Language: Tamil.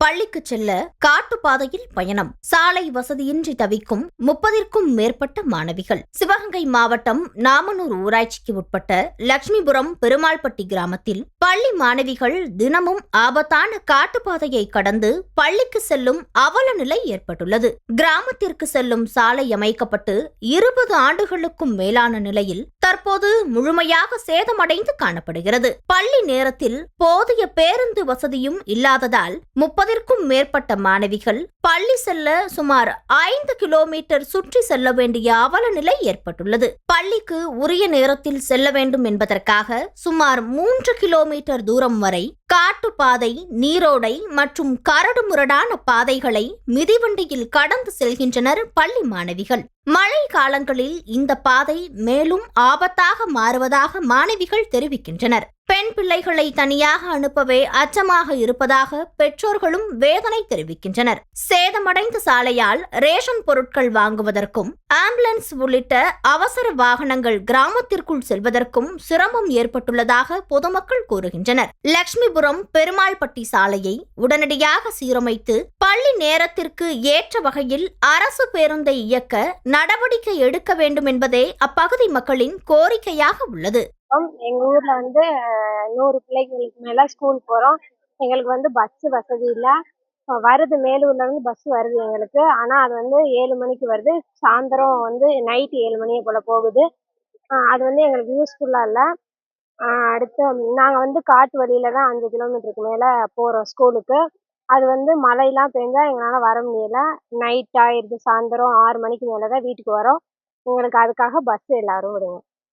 பள்ளிக்கு செல்ல காட்டுப்பாதையில் பயணம். சாலை வசதியின்றி தவிக்கும் 30ற்கும் மேற்பட்ட மாணவிகள். சிவகங்கை மாவட்டம் நாமனூர் ஊராட்சிக்கு உட்பட்ட லட்சுமிபுரம் பெருமாள்பட்டி கிராமத்தில் பள்ளி மாணவிகள் தினமும் ஆபத்தான காட்டுப்பாதையை கடந்து பள்ளிக்கு செல்லும் அவல நிலை ஏற்பட்டுள்ளது. கிராமத்திற்கு செல்லும் சாலை அமைக்கப்பட்டு 20 ஆண்டுகளுக்கும் மேலான நிலையில் தற்போது முழுமையாக சேதமடைந்து காணப்படுகிறது. பள்ளி நேரத்தில் போதிய பேருந்து வசதியும் இல்லாததால் 30ற்கும் மேற்பட்ட மாணவிகள் பள்ளி செல்ல சுமார் 5 கிலோமீட்டர் சுற்றி செல்ல வேண்டிய அவல நிலை ஏற்பட்டுள்ளது. பள்ளிக்கு உரிய நேரத்தில் செல்ல வேண்டும் என்பதற்காக சுமார் 3 கிலோமீட்டர் தூரம் வரை காட்டுப்பாதை, நீரோடை மற்றும் கரடுமுரடான பாதைகளை மிதிவண்டியில் கடந்து செல்கின்றனர் பள்ளி மாணவிகள். மழை காலங்களில் இந்த பாதை மேலும் ஆபத்தாக மாறுவதாக மாணவிகள் தெரிவிக்கின்றனர். பெண் பிள்ளைகளை தனியாக அனுப்பவே அச்சமாக இருப்பதாக பெற்றோர்களும் வேதனை தெரிவிக்கின்றனர். சேதமடைந்த சாலையால் ரேஷன் பொருட்கள் வாங்குவதற்கும் ஆம்புலன்ஸ் உள்ளிட்ட அவசர வாகனங்கள் கிராமத்திற்குள் செல்வதற்கும் சிரமம் ஏற்பட்டுள்ளதாக பொதுமக்கள் கூறுகின்றனர். லட்சுமிபுரம் பெருமாள்பட்டி சாலையை உடனடியாக சீரமைத்து பள்ளி நேரத்திற்கு ஏற்ற வகையில் அரசு பேருந்தை இயக்க நடவடிக்கை எடுக்க வேண்டும் என்பதே அப்பகுதி மக்களின் கோரிக்கையாக உள்ளது. எங்க ஊர்ல 100 பிள்ளைங்களுக்கு மேல ஸ்கூல் போறோம். எங்களுக்கு பஸ் வசதி இல்ல. வருது, மேலூர்ல இருந்து பஸ் வருது எங்களுக்கு. ஆனா அது 7 மணிக்கு வருது. சாயந்தரம் நைட்டு 7 மணியை போல போகுது. அது எங்களுக்கு யூஸ்ஃபுல்லா இல்ல. அடுத்து நாங்க காட்டு வழியில தான் 5 கிலோமீட்டருக்கு மேல போறோம் ஸ்கூலுக்கு. அது மழையெல்லாம் பெஞ்சா எங்களால வர முடியல. நைட் ஆயிடுது. சாயந்தரம் 6 மணிக்கு மேலதான் வீட்டுக்கு வரோம். எங்களுக்கு அதுக்காக பஸ் எல்லாரும் விடுங்க.